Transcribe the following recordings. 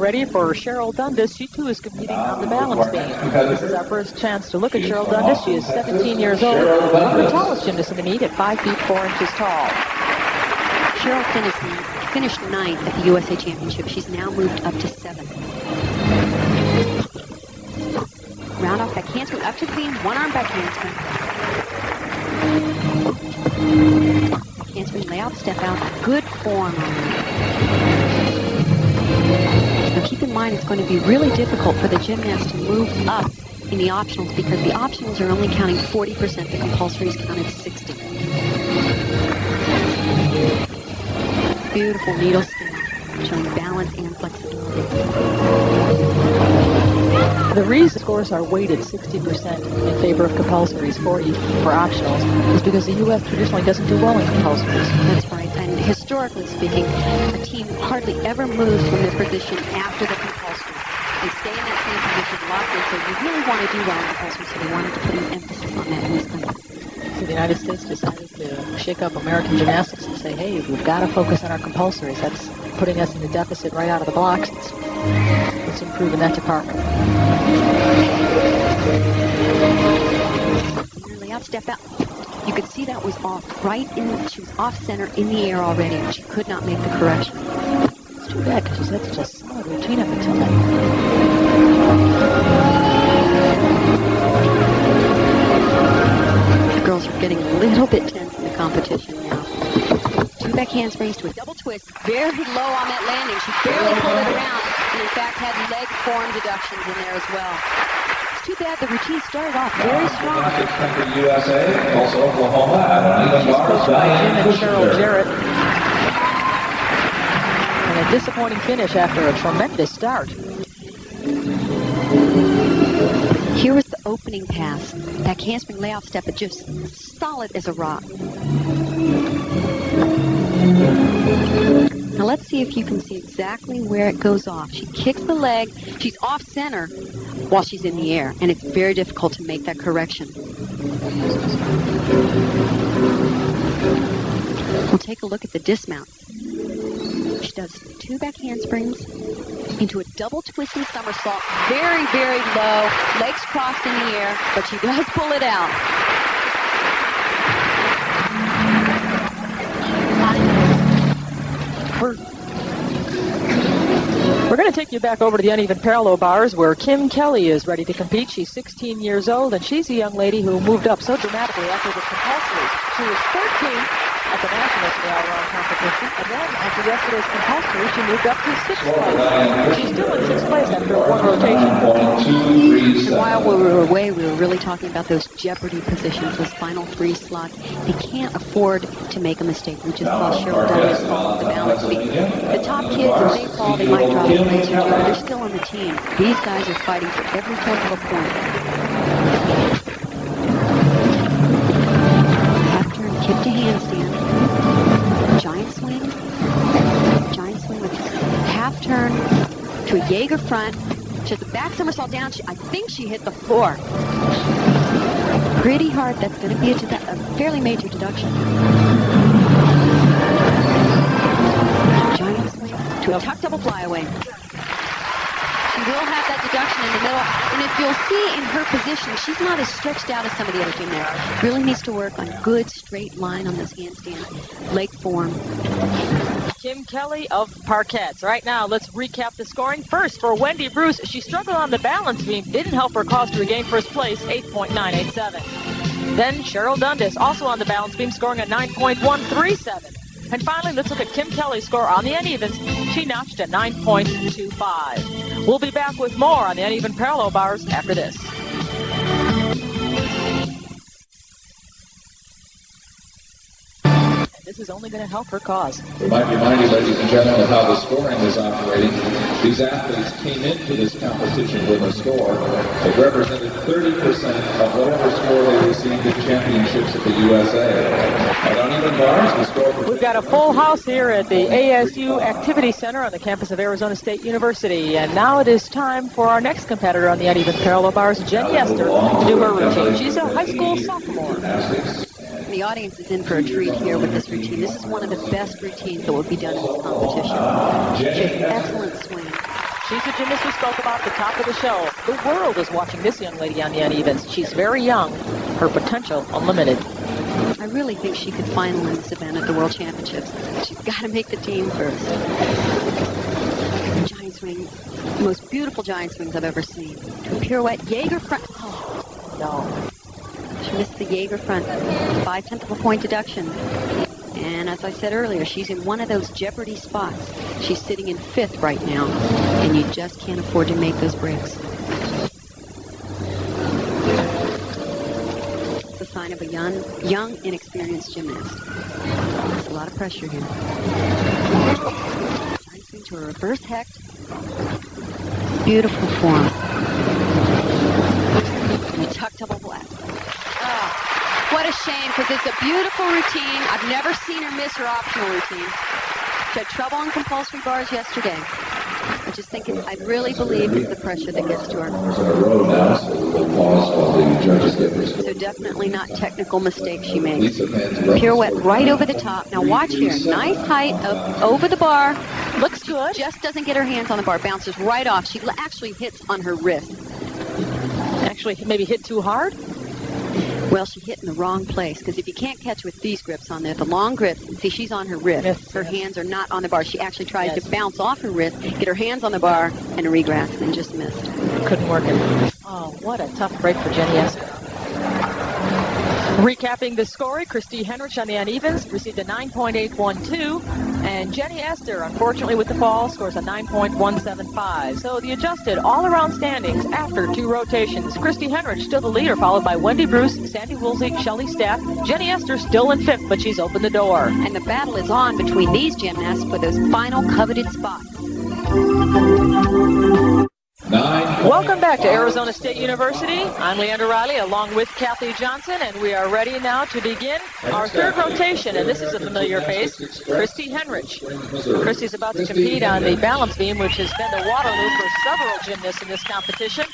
ready for Sheryl Dundas. She too is competing on the balance beam. This is our first chance to look at Sheryl Dundas. She is 17 years old, one of the tallest gymnasts in the meet at 5 feet 4 inches tall. Sheryl finished 9th at the USA Championship. She's now moved up to 7th. Round off back handspring up to the beam, one arm back handspring. Handspring layout, step out, good form on that. Now keep in mind it's going to be really difficult for the gymnast to move up in the optionals because the optionals are only counting 40%, the compulsories counted 60. Beautiful needle spin, showing balance and flexibility. The reason scores are weighted 60% in favor of compulsories, 40 for optionals, is because the U.S. traditionally doesn't do well in compulsories. That's right, and historically speaking, a team hardly ever moves from their position after the compulsory. They stay in that same position locked in, so you really want to do well in compulsory, so they wanted to put an emphasis on that in this country. So the United States decided to shake up American gymnastics and say, hey, we've got to focus on our compulsories. That's putting us in the deficit right out of the blocks. Let's improve in that department. Layout, step out. You could see that was off she was off center in the air already, and she could not make the correction. It's too bad because she's had such a solid routine up until then. The girls are getting a little bit tense in the competition now. 2 back handsprings to a double twist, very low on that landing. She barely pulled it around, and in fact had leg form deductions in there as well. It's too bad the routine started off very strong. USA, also Oklahoma, she's coached by Jim and Sheryl Jarrett. And a disappointing finish after a tremendous start. Here was the opening pass. Back handspring layoff step, but just solid as a rock. Now let's see if you can see exactly where it goes off. She kicks the leg. She's off center while she's in the air, and it's very difficult to make that correction. We'll take a look at the dismount. She does 2 back handsprings into a double twisting somersault, very, very low, legs crossed in the air, but she does pull it out. We're going to take you back over to the uneven parallel bars where Kim Kelly is ready to compete. She's 16 years old, and she's a young lady who moved up so dramatically after the compulsory. She was 13th at the national all-around competition, and then after yesterday's compulsory, she moved up to 6th place. She's still in 6th place after one rotation. And while we were away, we were really talking about those jeopardy positions, those final 3 slots. They can't afford to make a mistake. We just saw Sheryl Dundas fall off the balance beam. The top kids, if they fall, they might drop a place or 2, but they're still on the team. These guys are fighting for every tenth of a point. Half turn, kick to handstand. Giant swing with half turn to a Jaeger front. She has the back somersault down. I think she hit the floor. Pretty hard. That's going to be a fairly major deduction. Giant swing to a tuck double flyaway. She will have that deduction in the middle. And if you'll see in her position, she's not as stretched out as some of the other gymnasts. Really needs to work on good straight line on this handstand leg form. Kim Kelly of Parkettes. Right now, let's recap the scoring. First, for Wendy Bruce, she struggled on the balance beam. Didn't help her cause to regain first place, 8.987. Then Sheryl Dundas, also on the balance beam, scoring a 9.137. And finally, let's look at Kim Kelly's score on the unevens. She notched a 9.25. We'll be back with more on the uneven parallel bars after this. This is only going to help her cause. We might remind you, ladies and gentlemen, of how the scoring is operating. These athletes came into this competition with a score that represented 30% of whatever score they received at championships at the USA. At uneven bars, the score... We've got a full house here at the ASU Activity Center on the campus of Arizona State University. And now it is time for our next competitor on the uneven parallel bars, Jen Ester, to do her routine. She's a high school sophomore. The audience is in for a treat here with this routine. This is one of the best routines that will be done in this competition. She has excellent swing. She's the gymnast we spoke about at the top of the show. The world is watching this young lady on the unevens. She's very young. Her potential unlimited. I really think she could final in this event at the World Championships. She's got to make the team first. Giant swing. The most beautiful giant swings I've ever seen. To a pirouette. Jaeger front. Oh, no. She missed the Jaeger front. 0.5 of a point deduction. And as I said earlier, she's in one of those jeopardy spots. She's sitting in 5th right now, and you just can't afford to make those breaks. It's a sign of a young, inexperienced gymnast. There's a lot of pressure here. Nice into a reverse hecht. Beautiful form. And a tuck double black. What a shame, because it's a beautiful routine. I've never seen her miss her optional routine. She had trouble on compulsory bars yesterday. I just think I really believe it's the pressure that gets to her. So definitely not technical mistakes she makes. Pirouette right over the top. Now watch here. Nice height over the bar. Looks good. Just doesn't get her hands on the bar. Bounces right off. She actually hits on her wrist. Actually, maybe hit too hard? Well, she hit in the wrong place, because if you can't catch with these grips on there, the long grips, see, she's on her wrist. Yes, her hands are not on the bar. She actually tries Yes. to bounce off her wrist, get her hands on the bar, and regrasp, and just missed. Couldn't work it. Oh, what a tough break for Jenny Ester. Recapping the scoring, Christy Henrich on the unevens received a 9.812, and Jenny Ester, unfortunately with the fall, scores a 9.175. So the adjusted all-around standings after 2 rotations. Christy Henrich still the leader, followed by Wendy Bruce, Sandy Woolsey, Shelley Staff. Jenny Ester still in 5th, but she's opened the door. And the battle is on between these gymnasts for those final coveted spots. Welcome back to Arizona State University. I'm Leandra Riley along with Kathy Johnson, and we are ready now to begin our 3rd rotation, and this is a familiar face, Christy Henrich. Christy's about to compete on the balance beam, which has been the Waterloo for several gymnasts in this competition.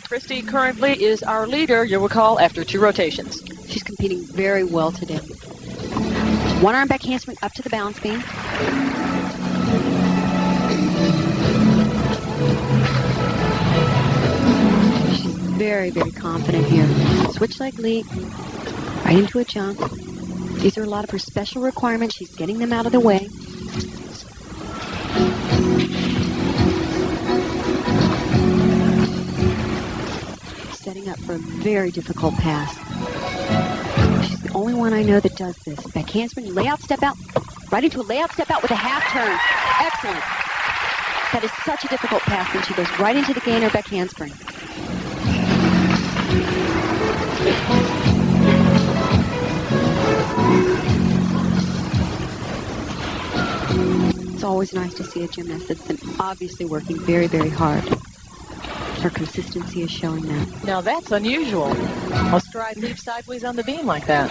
Christy currently is our leader, you'll recall, after 2 rotations. She's competing very well today. One arm back handspring up to the balance beam. Very, very confident here. Switch leg leap, right into a jump. These are a lot of her special requirements. She's getting them out of the way. Setting up for a very difficult pass. She's the only one I know that does this. Back handspring, layout step out, right into a layout step out with a half turn. Excellent. That is such a difficult pass, and she goes right into the gainer back handspring. It's always nice to see a gymnast that's been obviously working very, very hard. Her consistency is showing that. Now that's unusual. A stride leap sideways on the beam like that.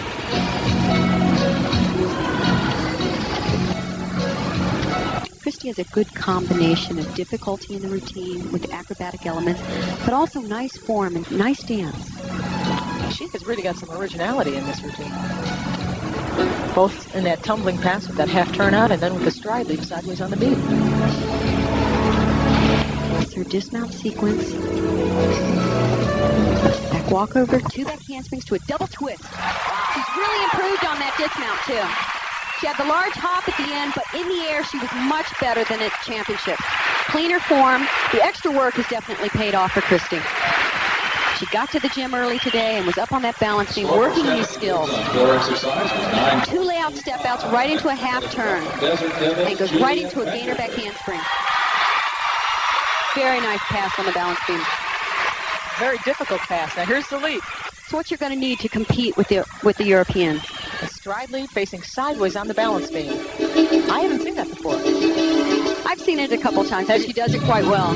Christy has a good combination of difficulty in the routine with acrobatic elements, but also nice form and nice dance. She has really got some originality in this routine. Both in that tumbling pass with that half turn out and then with the stride leap sideways on the beam. It's her dismount sequence. Back walk over, 2 back handsprings to a double twist. She's really improved on that dismount too. She had the large hop at the end, but in the air she was much better than at championships. Cleaner form. The extra work has definitely paid off for Christy. She got to the gym early today and was up on that balance beam, working these skills. 2 layout step outs right into a half turn. And goes right into a gainer back handspring. Very nice pass on the balance beam. Very difficult pass. Now here's the leap. It's what you're going to need to compete with the Europeans. A stride leap facing sideways on the balance beam. I haven't seen that before. I've seen it a couple times, but she does it quite well.